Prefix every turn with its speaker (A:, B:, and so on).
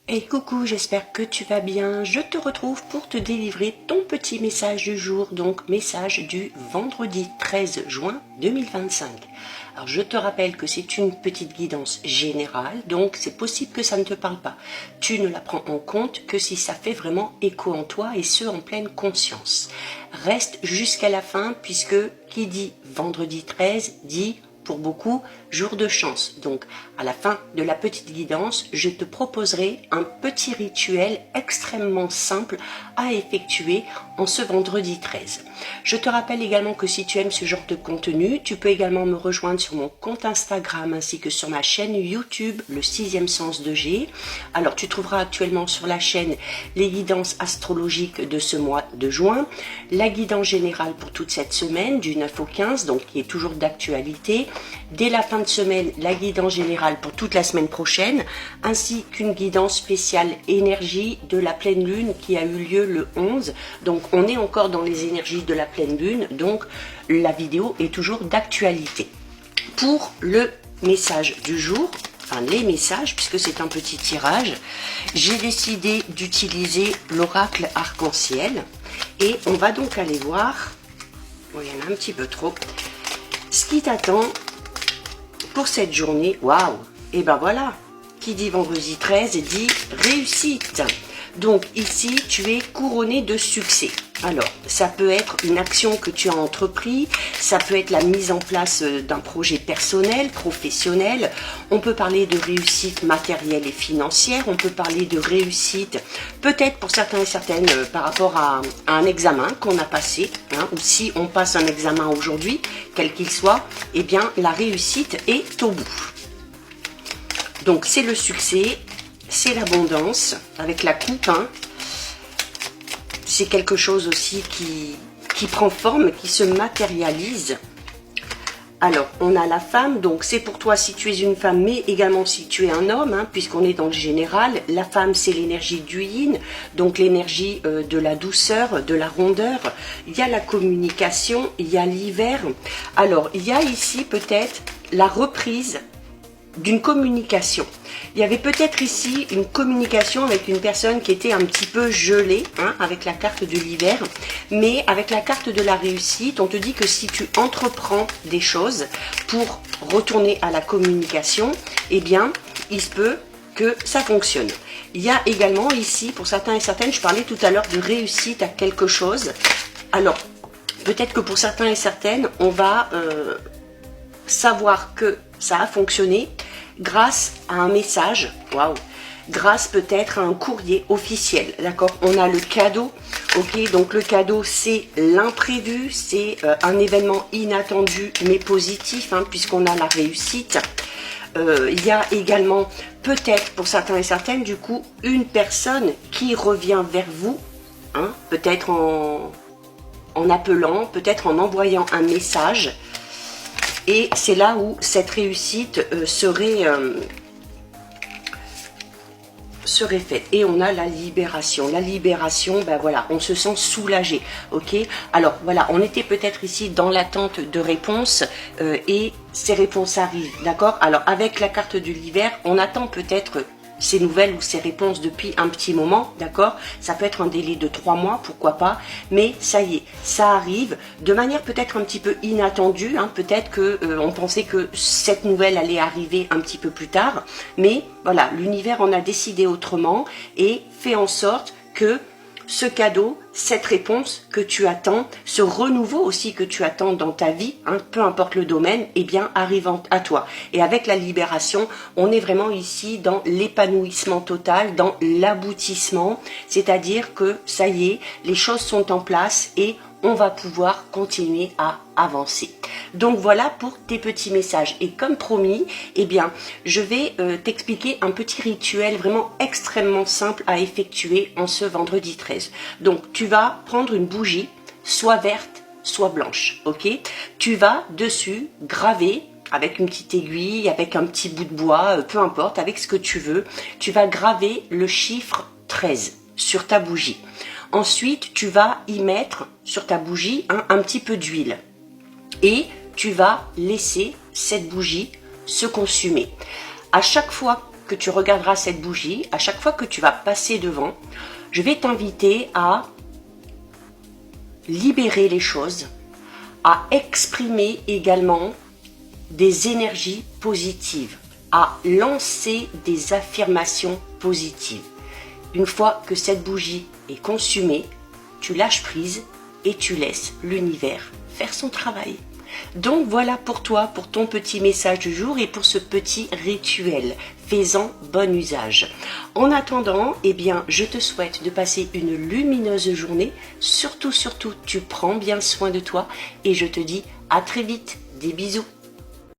A: Et coucou, j'espère que tu vas bien. Je te retrouve pour te délivrer ton petit message du jour, donc message du vendredi 13 juin 2025. Alors je te rappelle que c'est une petite guidance générale, donc c'est possible que ça ne te parle pas. Tu ne la prends en compte que si ça fait vraiment écho en toi et ce en pleine conscience. Reste jusqu'à la fin puisque qui dit vendredi 13 dit pour beaucoup, jour de chance. Donc, à la fin de la petite guidance, je te proposerai un petit rituel extrêmement simple à effectuer en ce vendredi 13. Je te rappelle également que si tu aimes ce genre de contenu, tu peux également me rejoindre sur mon compte Instagram ainsi que sur ma chaîne YouTube, le 6e sens de G. Alors, tu trouveras actuellement sur la chaîne les guidances astrologiques de ce mois de juin, la guidance générale pour toute cette semaine, du 9 au 15, donc qui est toujours d'actualité. Dès la fin de semaine, la guidance générale pour toute la semaine prochaine, ainsi qu'une guidance spéciale énergie de la pleine lune qui a eu lieu le 11. Donc on est encore dans les énergies de la pleine lune, donc la vidéo est toujours d'actualité. Pour le message du jour, enfin les messages, puisque c'est un petit tirage, j'ai décidé d'utiliser l'oracle arc-en-ciel et on va donc aller voir, bon, il y en a un petit peu trop, ce qui t'attend pour cette journée. Waouh! Et ben voilà, qui dit vendredi 13 dit réussite. Donc ici, tu es couronné de succès. Alors, ça peut être une action que tu as entrepris, ça peut être la mise en place d'un projet personnel, professionnel, on peut parler de réussite matérielle et financière, on peut parler de réussite peut-être pour certains et certaines par rapport à un examen qu'on a passé, hein, ou si on passe un examen aujourd'hui, quel qu'il soit, eh bien la réussite est au bout. Donc c'est le succès, c'est l'abondance, avec la coupe, hein. C'est quelque chose aussi qui prend forme, qui se matérialise. Alors, on a la femme, donc c'est pour toi si tu es une femme, mais également si tu es un homme, hein, puisqu'on est dans le général. La femme, c'est l'énergie du yin, donc l'énergie de la douceur, de la rondeur. Il y a la communication, il y a l'hiver. Alors, il y a ici peut-être la reprise d'une communication. Il y avait peut-être ici une communication avec une personne qui était un petit peu gelée, hein, avec la carte de l'hiver, mais avec la carte de la réussite, on te dit que si tu entreprends des choses pour retourner à la communication, eh bien, il se peut que ça fonctionne. Il y a également ici, pour certains et certaines, je parlais tout à l'heure de réussite à quelque chose. Alors, peut-être que pour certains et certaines, on va savoir que ça a fonctionné grâce à un message, waouh, grâce peut-être à un courrier officiel, d'accord. On a le cadeau, ok, donc le cadeau c'est l'imprévu, c'est un événement inattendu mais positif, hein, puisqu'on a la réussite. Il y a également peut-être pour certains et certaines du coup une personne qui revient vers vous, hein, peut-être en appelant, peut-être en envoyant un message. Et c'est là où cette réussite serait faite. Et on a la libération. La libération, ben voilà, on se sent soulagé. Ok. Alors voilà, on était peut-être ici dans l'attente de réponses et ces réponses arrivent. D'accord. Alors avec la carte de l'hiver, on attend peut-être ces nouvelles ou ces réponses depuis un petit moment, d'accord. Ça peut être un délai de 3 mois, pourquoi pas, mais ça y est, ça arrive de manière peut-être un petit peu inattendue, hein. Peut-être que on pensait que cette nouvelle allait arriver un petit peu plus tard, mais voilà, l'univers en a décidé autrement et fait en sorte que ce cadeau, cette réponse que tu attends, ce renouveau aussi que tu attends dans ta vie, hein, peu importe le domaine, eh bien arrivant à toi. Et avec la libération, on est vraiment ici dans l'épanouissement total, dans l'aboutissement, c'est-à-dire que ça y est, les choses sont en place et on va pouvoir continuer à avancer. Donc voilà pour tes petits messages. Et comme promis, eh bien, je vais t'expliquer un petit rituel vraiment extrêmement simple à effectuer en ce vendredi 13. Donc tu vas prendre une bougie, soit verte, soit blanche, ok? Tu vas dessus graver avec une petite aiguille, avec un petit bout de bois, peu importe, avec ce que tu veux. Tu vas graver le chiffre 13 sur ta bougie. Ensuite, tu vas y mettre sur ta bougie un petit peu d'huile. Et tu vas laisser cette bougie se consumer. À chaque fois que tu regarderas cette bougie, à chaque fois que tu vas passer devant, je vais t'inviter à libérer les choses, à exprimer également des énergies positives, à lancer des affirmations positives. Une fois que cette bougie est consumée, tu lâches prise et tu laisses l'univers faire son travail. Donc voilà pour toi, pour ton petit message du jour et pour ce petit rituel. Fais-en bon usage. En attendant, eh bien, je te souhaite de passer une lumineuse journée. Surtout, tu prends bien soin de toi et je te dis à très vite. Des bisous.